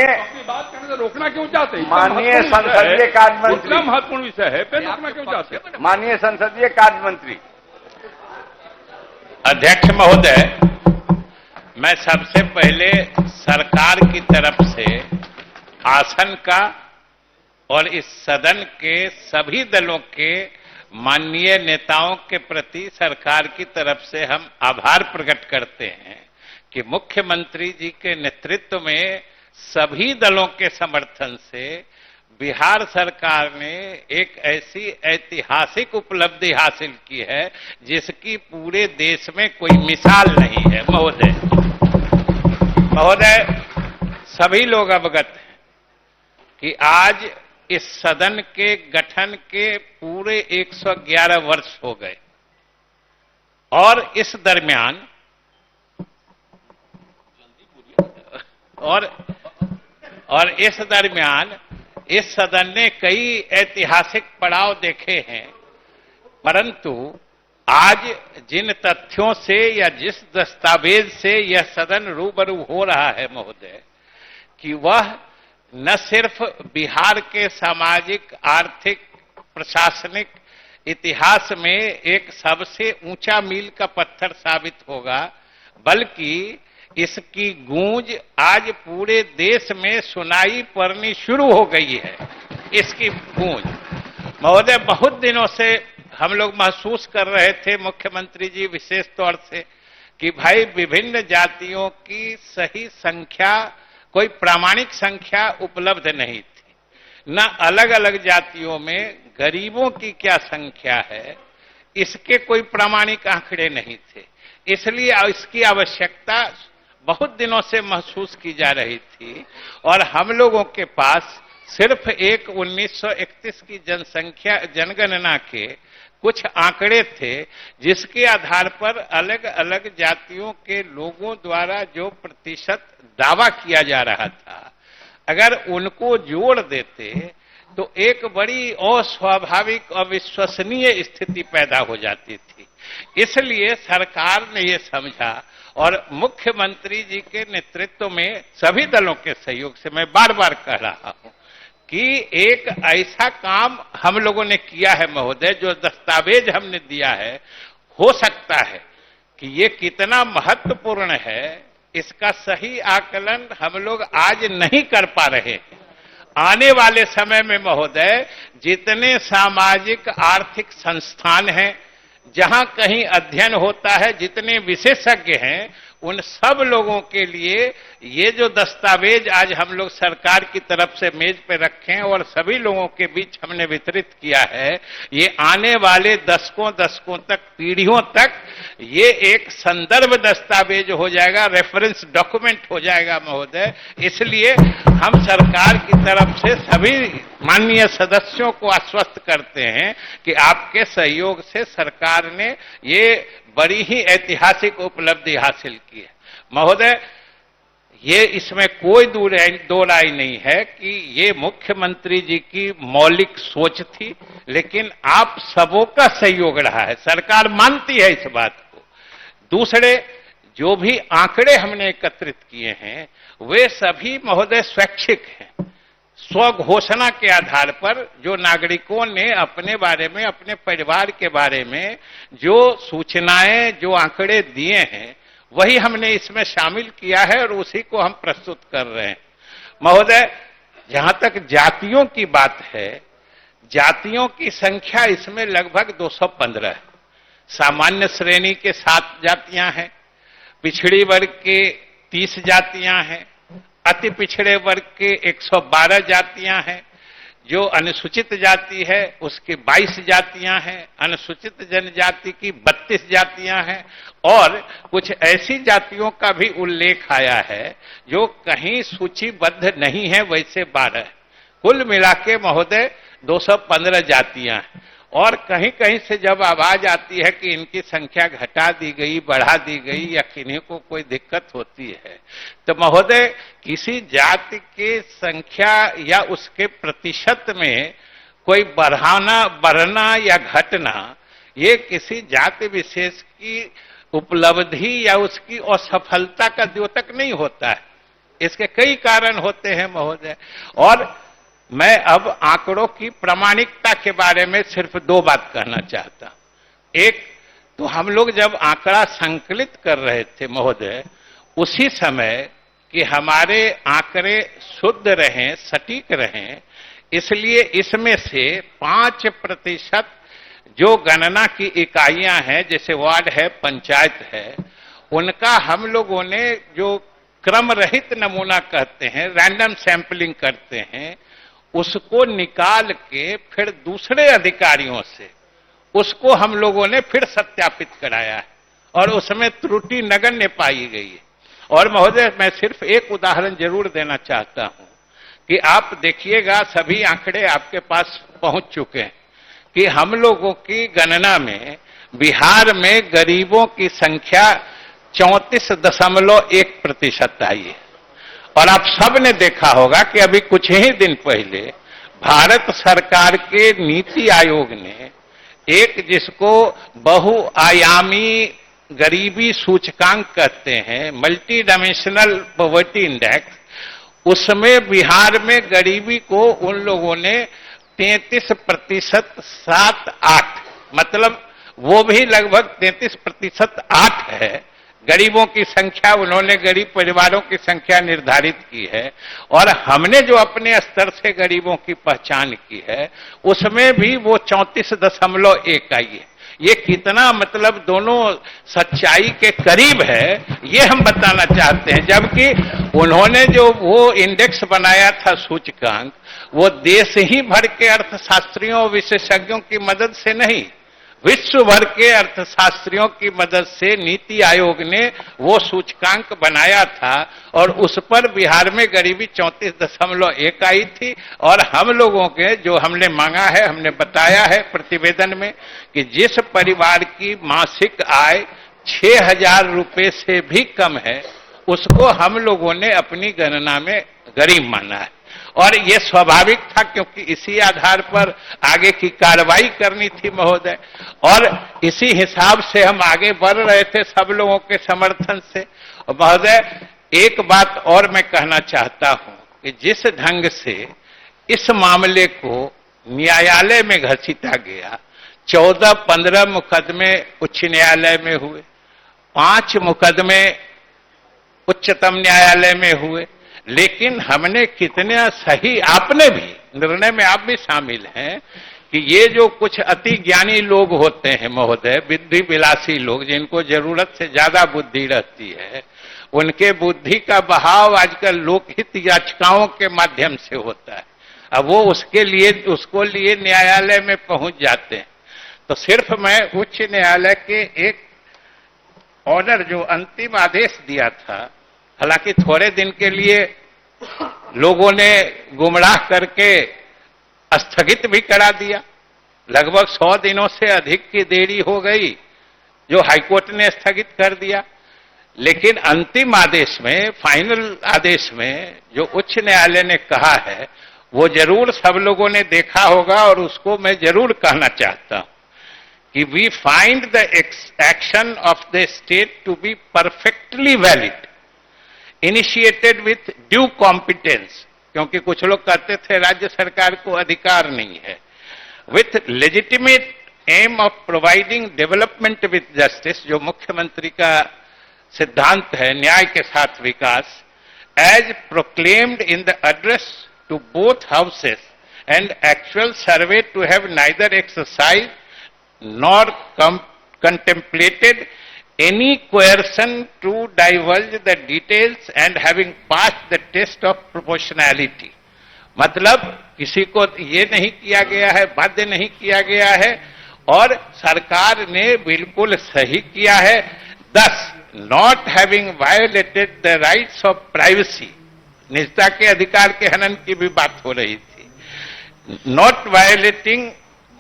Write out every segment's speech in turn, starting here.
माननीय अपनी बात करने से रोकना क्यों चाहते हैं? माननीय संसदीय कार्य मंत्री, इतना महत्वपूर्ण विषय है फिर रोकना क्यों चाहते हैं? माननीय संसदीय कार्य मंत्री। अध्यक्ष महोदय, मैं सबसे पहले सरकार की तरफ से आसन का और इस सदन के सभी दलों के माननीय नेताओं के प्रति सरकार की तरफ से हम आभार प्रकट करते हैं कि मुख्यमंत्री जी के नेतृत्व में सभी दलों के समर्थन से बिहार सरकार ने एक ऐसी ऐतिहासिक उपलब्धि हासिल की है जिसकी पूरे देश में कोई मिसाल नहीं है। महोदय, सभी लोग अवगत हैं कि आज इस सदन के गठन के पूरे 111 वर्ष हो गए और इस दरमियान इस सदन ने कई ऐतिहासिक पड़ाव देखे हैं, परंतु आज जिन तथ्यों से या जिस दस्तावेज से यह सदन रूबरू हो रहा है महोदय, कि वह न सिर्फ बिहार के सामाजिक, आर्थिक, प्रशासनिक इतिहास में एक सबसे ऊंचा मील का पत्थर साबित होगा, बल्कि इसकी गूंज आज पूरे देश में सुनाई पड़नी शुरू हो गई है। इसकी गूंज महोदय, बहुत दिनों से हम लोग महसूस कर रहे थे, मुख्यमंत्री जी विशेष तौर से, कि भाई विभिन्न जातियों की सही संख्या, कोई प्रामाणिक संख्या उपलब्ध नहीं थी, न अलग अलग जातियों में गरीबों की क्या संख्या है इसके कोई प्रामाणिक आंकड़े नहीं थे। इसलिए इसकी आवश्यकता बहुत दिनों से महसूस की जा रही थी और हम लोगों के पास सिर्फ एक 1931 की जनगणना के कुछ आंकड़े थे जिसके आधार पर अलग अलग जातियों के लोगों द्वारा जो प्रतिशत दावा किया जा रहा था, अगर उनको जोड़ देते तो एक बड़ी अस्वाभाविक, अविश्वसनीय स्थिति पैदा हो जाती थी। इसलिए सरकार ने यह समझा और मुख्यमंत्री जी के नेतृत्व में सभी दलों के सहयोग से, मैं बार बार कह रहा हूं कि एक ऐसा काम हम लोगों ने किया है महोदय, जो दस्तावेज हमने दिया है, हो सकता है कि ये कितना महत्वपूर्ण है इसका सही आकलन हम लोग आज नहीं कर पा रहे हैं। आने वाले समय में महोदय, जितने सामाजिक आर्थिक संस्थान हैं, जहां कहीं अध्ययन होता है, जितने विशेषज्ञ हैं, उन सब लोगों के लिए ये जो दस्तावेज आज हम लोग सरकार की तरफ से मेज पे रखे हैं और सभी लोगों के बीच हमने वितरित किया है, ये आने वाले दशकों तक, पीढ़ियों तक ये एक संदर्भ दस्तावेज हो जाएगा, रेफरेंस डॉक्यूमेंट हो जाएगा महोदय। इसलिए हम सरकार की तरफ से सभी माननीय सदस्यों को आश्वस्त करते हैं कि आपके सहयोग से सरकार ने ये बड़ी ही ऐतिहासिक उपलब्धि हासिल की है महोदय। ये इसमें कोई दो राय नहीं है कि ये मुख्यमंत्री जी की मौलिक सोच थी, लेकिन आप सबों का सहयोग रहा है, सरकार मानती है इस बात को। दूसरे, जो भी आंकड़े हमने एकत्रित किए हैं वे सभी महोदय स्वैच्छिक हैं, स्वघोषणा के आधार पर जो नागरिकों ने अपने बारे में, अपने परिवार के बारे में जो सूचनाएं, जो आंकड़े दिए हैं, वही हमने इसमें शामिल किया है और उसी को हम प्रस्तुत कर रहे हैं महोदय। जहां तक जातियों की बात है, जातियों की संख्या इसमें लगभग 215 है। सामान्य श्रेणी के 7 जातियां हैं, पिछड़ी वर्ग के 30 जातियां हैं, अति पिछड़े वर्ग के 112 जातियां हैं, जो अनुसूचित जाति है उसकी 22 जातियां हैं, अनुसूचित जनजाति की 32 जातियां हैं और कुछ ऐसी जातियों का भी उल्लेख आया है जो कहीं सूचीबद्ध नहीं है, वैसे 12। कुल मिलाके महोदय 215 जातियां हैं और कहीं कहीं से जब आवाज आती है कि इनकी संख्या घटा दी गई, बढ़ा दी गई या किन्हीं को कोई दिक्कत होती है, तो महोदय किसी जाति के संख्या या उसके प्रतिशत में कोई बढ़ना या घटना, ये किसी जाति विशेष की उपलब्धि या उसकी असफलता का द्योतक नहीं होता है। इसके कई कारण होते हैं महोदय। और मैं अब आंकड़ों की प्रामाणिकता के बारे में सिर्फ 2 बात कहना चाहता हूं। एक तो हम लोग जब आंकड़ा संकलित कर रहे थे महोदय, उसी समय कि हमारे आंकड़े शुद्ध रहें, सटीक रहें, इसलिए इसमें से 5% जो गणना की इकाइयां हैं, जैसे वार्ड है, पंचायत है, उनका हम लोगों ने जो क्रम रहित नमूना कहते हैं, रैंडम सैंपलिंग करते हैं, उसको निकाल के फिर दूसरे अधिकारियों से उसको हम लोगों ने फिर सत्यापित कराया है और उसमें त्रुटि नगण्य पाई गई है। और महोदय मैं सिर्फ एक उदाहरण जरूर देना चाहता हूं कि आप देखिएगा, सभी आंकड़े आपके पास पहुंच चुके हैं कि हम लोगों की गणना में बिहार में गरीबों की संख्या 34.1% आई है। और आप सब ने देखा होगा कि अभी कुछ ही दिन पहले भारत सरकार के नीति आयोग ने एक, जिसको बहुआयामी गरीबी सूचकांक कहते हैं, मल्टी डायमेंशनल पॉवर्टी इंडेक्स, उसमें बिहार में गरीबी को उन लोगों ने 33.78, मतलब वो भी लगभग 33.8 है गरीबों की संख्या, उन्होंने गरीब परिवारों की संख्या निर्धारित की है। और हमने जो अपने स्तर से गरीबों की पहचान की है, उसमें भी वो 34.1 आई है। ये कितना मतलब दोनों सच्चाई के करीब है, ये हम बताना चाहते हैं। जबकि उन्होंने जो वो इंडेक्स बनाया था सूचकांक, वो देश ही भर के अर्थशास्त्रियों और विशेषज्ञों की मदद से नहीं, विश्व भर के अर्थशास्त्रियों की मदद से नीति आयोग ने वो सूचकांक बनाया था और उस पर बिहार में गरीबी 34.1 आई थी। और हम लोगों के जो हमने मांगा है, हमने बताया है प्रतिवेदन में कि जिस परिवार की मासिक आय 6,000 रुपए से भी कम है, उसको हम लोगों ने अपनी गणना में गरीब माना है। और यह स्वाभाविक था, क्योंकि इसी आधार पर आगे की कार्रवाई करनी थी महोदय। और इसी हिसाब से हम आगे बढ़ रहे थे सब लोगों के समर्थन से। और महोदय एक बात और मैं कहना चाहता हूं कि जिस ढंग से इस मामले को न्यायालय में घसीटा गया, 14-15 मुकदमे उच्च न्यायालय में हुए, 5 मुकदमे उच्चतम न्यायालय में हुए, लेकिन हमने कितना सही, आपने भी निर्णय में आप भी शामिल हैं कि ये जो कुछ अति ज्ञानी लोग होते हैं महोदय, बुद्धि विलासी लोग, जिनको जरूरत से ज्यादा बुद्धि रहती है, उनके बुद्धि का बहाव आजकल लोकहित याचिकाओं के माध्यम से होता है। अब वो उसको लिए न्यायालय में पहुंच जाते हैं। तो सिर्फ मैं उच्च न्यायालय के एक ऑर्डर, जो अंतिम आदेश दिया था, हालांकि थोड़े दिन के लिए लोगों ने गुमराह करके स्थगित भी करा दिया, लगभग 100 दिनों से अधिक की देरी हो गई जो हाईकोर्ट ने स्थगित कर दिया। लेकिन अंतिम आदेश में, फाइनल आदेश में जो उच्च न्यायालय ने कहा है, वो जरूर सब लोगों ने देखा होगा और उसको मैं जरूर कहना चाहता हूं कि we find the action of the state to be perfectly valid, initiated with due competence, क्योंकि कुछ लोग कहते थे राज्य सरकार को अधिकार नहीं है, with legitimate aim of providing development with justice, जो मुख्यमंत्री का सिद्धांत है, न्याय के साथ विकास, as proclaimed in the address to both houses and actual survey to have neither exercise nor contemplated any coercion to divulge the details and having passed the test of proportionality। मतलब किसी को ये नहीं किया गया है, बाध्य नहीं किया गया है, और सरकार ने बिल्कुल सही किया है। thus not having violated the rights of privacy, निजता के अधिकार के हनन की भी बात हो रही थी, not violating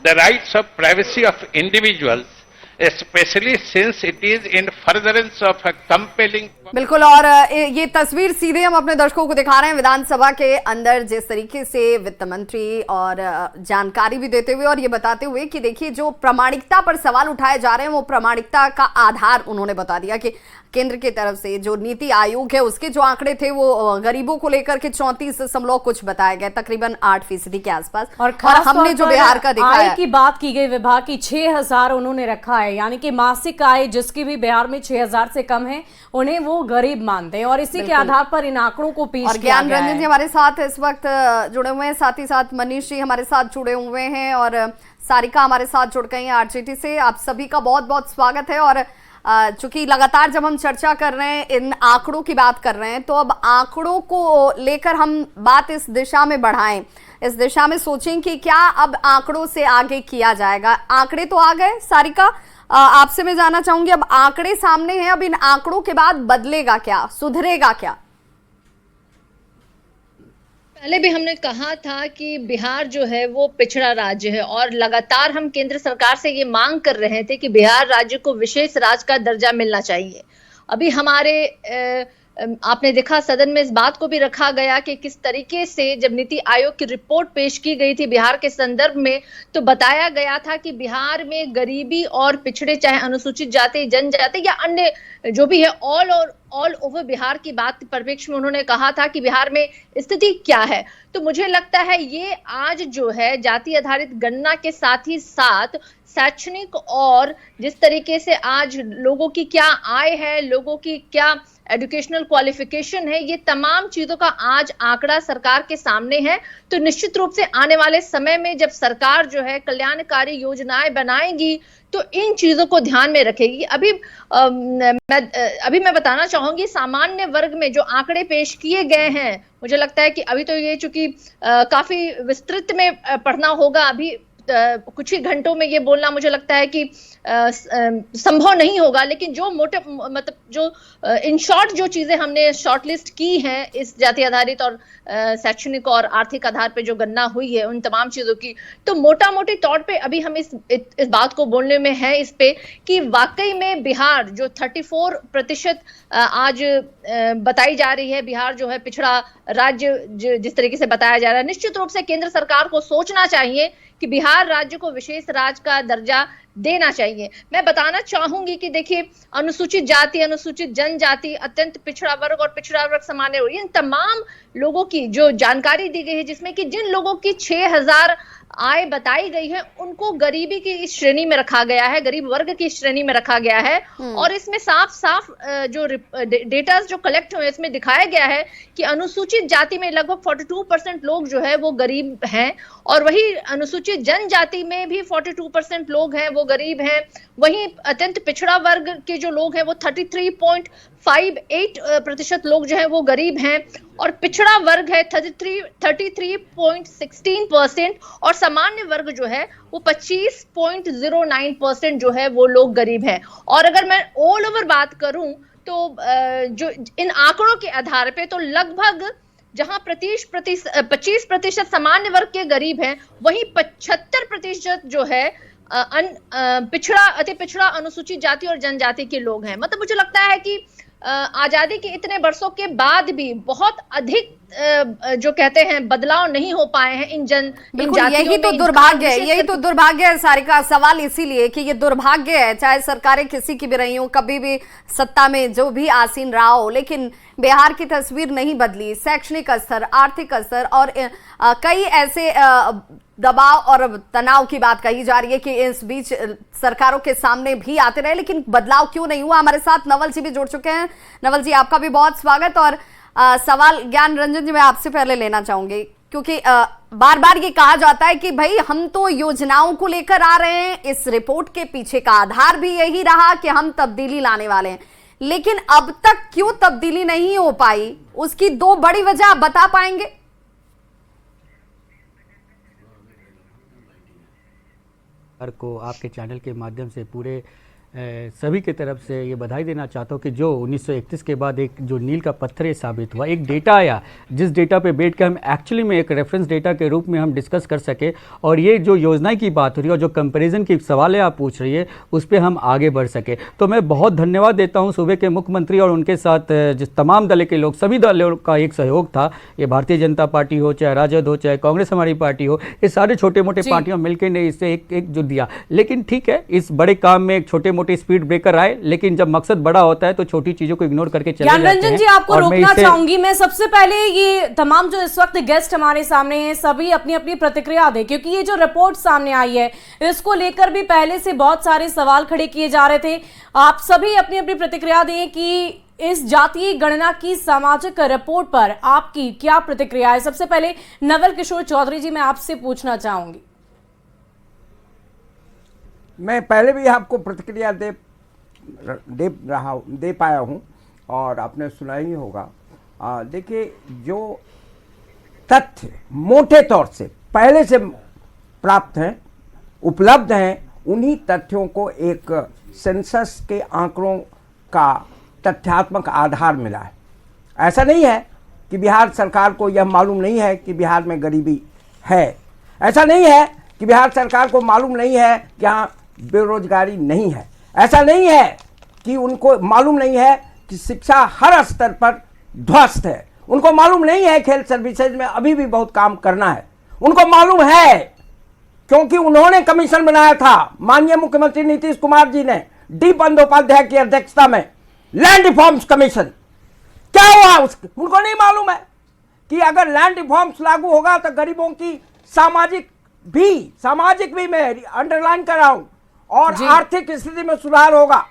the rights of privacy of individuals, especially since it is in furtherance of a compelling बिल्कुल। और ये तस्वीर सीधे हम अपने दर्शकों को दिखा रहे हैं विधानसभा के अंदर, जिस तरीके से वित्त मंत्री और जानकारी भी देते हुए और ये बताते हुए कि देखिए जो प्रामाणिकता पर सवाल उठाए जा रहे हैं वो प्रामाणिकता का आधार उन्होंने बता दिया कि केंद्र की तरफ से जो नीति आयोग है उसके जो आंकड़े थे वो गरीबों को लेकर के 34 कुछ बताया गया, तकरीबन 8% के आसपास। और हमने जो बिहार का देखा आय की बात की गई, विभाग की 6,000 उन्होंने रखा है, यानी कि मासिक आय जिसकी भी बिहार में 6,000 से कम है उन्हें वो गरीब मानते हैं और इसी के आधार पर इन आंकड़ों को पेश और ज्ञान रंजन जी हमारे साथ इस वक्त जुड़े हुए हैं, साथ ही साथ मनीष जी हमारे साथ जुड़े हुए हैं और सारिका हमारे साथ जुड़ गई हैं आरजेटी से। आप सभी का बहुत बहुत स्वागत है। और चूंकि लगातार जब हम चर्चा कर रहे हैं, इन आंकड़ों की बात कर रहे हैं, तो अब आंकड़ों को लेकर हम बात इस दिशा में बढ़ाएं, इस दिशा में सोचें कि क्या अब आंकड़ों से आगे किया जाएगा। आंकड़े तो आ गए, सारिका आपसे मैं जानना चाहूंगी, अब आंकड़े सामने हैं, अब इन आंकड़ों के बाद बदलेगा क्या, सुधरेगा क्या? पहले भी हमने कहा था कि बिहार जो है वो पिछड़ा राज्य है और लगातार हम केंद्र सरकार से ये मांग कर रहे थे कि बिहार राज्य को विशेष राज्य का दर्जा मिलना चाहिए। अभी हमारे आपने देखा सदन में इस बात को भी रखा गया कि किस तरीके से जब नीति आयोग की रिपोर्ट पेश की गई थी बिहार के संदर्भ में, तो बताया गया था कि बिहार में गरीबी और पिछड़े, चाहे अनुसूचित जाति, जनजाति या अन्य जो भी है, ऑल ओवर बिहार की बात परिप्रेक्ष्य में उन्होंने कहा था कि बिहार में स्थिति क्या है। तो मुझे लगता है ये आज जो है जाति आधारित गणना के साथ ही साथ शैक्षणिक और जिस तरीके से आज लोगों की क्या आय है, लोगों की क्या एजुकेशनल क्वालिफिकेशन है, ये तमाम चीजों का आज आंकड़ा सरकार के सामने है। तो निश्चित रूप से आने वाले समय में जब सरकार जो है कल्याणकारी योजनाएं बनाएगी तो इन चीजों को ध्यान में रखेगी। अभी मैं बताना चाहूंगी, सामान्य वर्ग में जो आंकड़े पेश किए गए हैं, मुझे लगता है कि अभी तो ये चूंकि काफी विस्तृत में पढ़ना होगा, अभी कुछ ही घंटों में ये बोलना मुझे लगता है कि संभव नहीं होगा, लेकिन जो मोटे मतलब जो इन शॉर्ट जो चीजें हमने शॉर्टलिस्ट की हैं इस जाति आधारित और शैक्षणिक और आर्थिक आधार पे जो गणना हुई है उन तमाम चीजों की, तो मोटा मोटी तौर पे अभी हम इस बात को बोलने में है इस पे कि वाकई में बिहार जो 34% आज बताई जा रही है, बिहार जो है पिछड़ा राज्य जिस तरीके से बताया जा रहा है, निश्चित रूप से केंद्र सरकार को सोचना चाहिए कि बिहार राज्य को विशेष राज्य का दर्जा देना चाहिए। मैं बताना चाहूंगी कि देखिए, अनुसूचित जाति, अनुसूचित जनजाति, अत्यंत पिछड़ा वर्ग और पिछड़ा वर्ग सामान्य वर्ग, इन तमाम लोगों की जो जानकारी दी गई है, जिसमें कि जिन लोगों की 6,000 आय बताई गई है उनको गरीबी की इस श्रेणी में रखा गया है, गरीब वर्ग की श्रेणी में रखा गया है। और इसमें साफ साफ जो डेटा जो कलेक्ट हुए इसमें दिखाया गया है कि अनुसूचित जाति में लगभग 42% लोग जो है वो गरीब हैं और वही अनुसूचित जनजाति में भी 42% लोग हैं वो गरीब हैं। वहीं अत्यंत पिछड़ा वर्ग के जो लोग हैं वो 33.58% लोग जो है वो गरीब हैं और पिछड़ा वर्ग है 33.16% और सामान्य वर्ग जो है वो 25.09% जो है वो लोग गरीब हैं। और अगर मैं ऑल ओवर बात करूं तो जो इन आंकड़ों के आधार पे तो लगभग जहां 25% सामान्य वर्ग के गरीब हैं, वहीं 75% जो है अति पिछड़ा अनुसूचित जाति और जनजाति के लोग हैं। मतलब मुझे लगता है कि आजादी के इतने वर्षों के बाद भी बहुत अधिक जो कहते हैं बदलाव नहीं हो पाए हैं इन बिल्कुल, यही तो दुर्भाग्य है, यही तो दुर्भाग्य है सारिका। सवाल इसीलिए कि ये दुर्भाग्य है, चाहे सरकारें किसी की भी रही हो, कभी भी सत्ता में जो भी आसीन रहा हो, लेकिन बिहार की तस्वीर नहीं बदली। शैक्षणिक स्तर, आर्थिक स्तर और कई ऐसे दबाव और तनाव की बात कही जा रही है कि इस बीच सरकारों के सामने भी आते रहे, लेकिन बदलाव क्यों नहीं हुआ। हमारे साथ नवल जी भी जुड़ चुके हैं। नवल जी, आपका भी बहुत स्वागत। और सवाल ज्ञान रंजन जी मैं आपसे पहले लेना चाहूंगी, क्योंकि बार बार ये कहा जाता है कि भाई हम तो योजनाओं को लेकर आ रहे हैं, इस रिपोर्ट के पीछे का आधार भी यही रहा कि हम तब्दीली लाने वाले हैं, लेकिन अब तक क्यों तब्दीली नहीं हो पाई, उसकी दो बड़ी वजह आप बता पाएंगे? को आपके चैनल के माध्यम से पूरे सभी की तरफ से ये बधाई देना चाहता हूँ कि जो 1931 के बाद एक जो नील का पत्थर ये साबित हुआ, एक डेटा आया जिस डेटा पे बैठ के हम एक्चुअली में एक रेफरेंस डेटा के रूप में हम डिस्कस कर सके, और ये जो योजना की बात हो रही है और जो कंपैरिजन की सवाल आप पूछ रही है उस पर हम आगे बढ़ सके। तो मैं बहुत धन्यवाद देता हूँ सूबे के मुख्यमंत्री और उनके साथ जिस तमाम दल के लोग, सभी दलों का एक सहयोग था। ये भारतीय जनता पार्टी हो, चाहे राजद हो, चाहे कांग्रेस हमारी पार्टी हो, ये सारे छोटे मोटे पार्टियां मिलकर ने इससे एक जो दिया। लेकिन ठीक है, इस बड़े काम में एक छोटे मोटे स्पीड ब्रेकर आए, लेकिन जब मकसद बड़ा होता है तो छोटी चीजों को इग्नोर करके चले जाते हैं। रंजन जी, आपको रोकना चाहूंगी मैं। सबसे पहले ये तमाम जो इस वक्त गेस्ट हमारे सामने हैं, सभी अपनी अपनी प्रतिक्रिया दें, क्योंकि ये जो रिपोर्ट सामने आई है इसको लेकर भी पहले से बहुत सारे सवाल खड़े किए जा रहे थे। आप सभी अपनी अपनी प्रतिक्रिया दें कि इस जातीय गणना की सामाजिक रिपोर्ट पर आपकी क्या प्रतिक्रिया है। सबसे पहले नवल किशोर चौधरी जी, मैं आपसे पूछना चाहूंगी। मैं पहले भी आपको प्रतिक्रिया दे पाया हूं और आपने सुना ही होगा। देखिए, जो तथ्य मोटे तौर से पहले से प्राप्त हैं, उपलब्ध हैं, उन्हीं तथ्यों को एक सेंसस के आंकड़ों का तथ्यात्मक आधार मिला है। ऐसा नहीं है कि बिहार सरकार को यह मालूम नहीं है कि बिहार में गरीबी है, ऐसा नहीं है कि बिहार सरकार को मालूम नहीं है कि यहाँ बेरोजगारी नहीं है, ऐसा नहीं है कि उनको मालूम नहीं है कि शिक्षा हर स्तर पर ध्वस्त है, उनको मालूम नहीं है खेल सर्विसेज में अभी भी बहुत काम करना है। उनको मालूम है क्योंकि उन्होंने कमीशन बनाया था, माननीय मुख्यमंत्री नीतीश कुमार जी ने डी बंदोपाध्याय की अध्यक्षता में, लैंड रिफॉर्म्स कमीशन। क्या हुआ उनको नहीं मालूम है कि अगर लैंड रिफॉर्म्स लागू होगा तो गरीबों की सामाजिक भी मैं अंडरलाइन कर रहा हूं और आर्थिक स्थिति में सुधार होगा।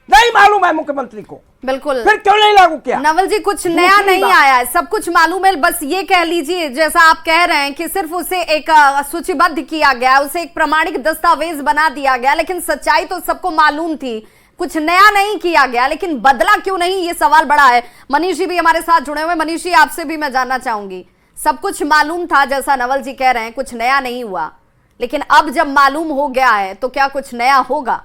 नहीं मालूम है मुख्यमंत्री को, बिल्कुल, फिर क्यों नहीं लागू किया? नवल जी, कुछ नया नहीं आया है, सब कुछ मालूम है। बस ये कह लीजिए, जैसा आप कह रहे हैं कि सिर्फ उसे एक सूचीबद्ध किया गया, उसे एक प्रमाणिक दस्तावेज बना दिया गया, लेकिन सच्चाई तो सबको मालूम थी। कुछ नया नहीं किया गया, लेकिन बदला क्यों नहीं, ये सवाल बड़ा है। मनीष जी भी हमारे साथ जुड़े हुए। मनीष जी, आपसे भी मैं जानना चाहूंगी, सब कुछ मालूम था जैसा नवल जी कह रहे हैं, कुछ नया नहीं हुआ, लेकिन अब जब मालूम हो गया है तो क्या कुछ नया होगा?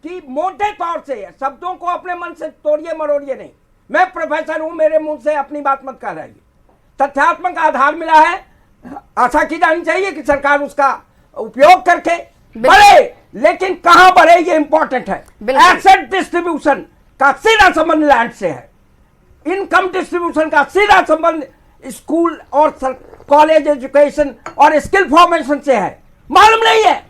कि मोटे तौर से शब्दों को अपने मन से तोड़िए मरोड़िए नहीं। मैं प्रोफेसर हूं, मेरे मुंह से अपनी बात मत कर रही। तथ्यात्मक आधार मिला है, आशा की जानी चाहिए कि सरकार उसका उपयोग करके बढ़े, लेकिन कहां बढ़े ये इंपॉर्टेंट है। एसेट डिस्ट्रीब्यूशन का सीधा संबंध लैंड से है, इनकम डिस्ट्रीब्यूशन का सीधा संबंध स्कूल और कॉलेज एजुकेशन और स्किल फॉर्मेशन से है। मालूम नहीं है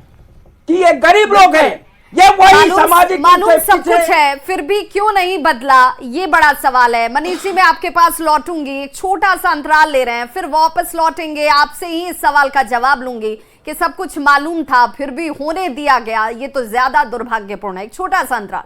कि ये गरीब लोग हैं, ये वही सामाजिक मालूम सब कुछ है, फिर भी क्यों नहीं बदला, ये बड़ा सवाल है। मनीष जी, मैं आपके पास लौटूंगी, एक छोटा सा अंतराल ले रहे हैं, फिर वापस लौटेंगे, आपसे ही इस सवाल का जवाब लूंगी कि सब कुछ मालूम था फिर भी होने दिया गया, ये तो ज्यादा दुर्भाग्यपूर्ण है। एक छोटा सा अंतराल।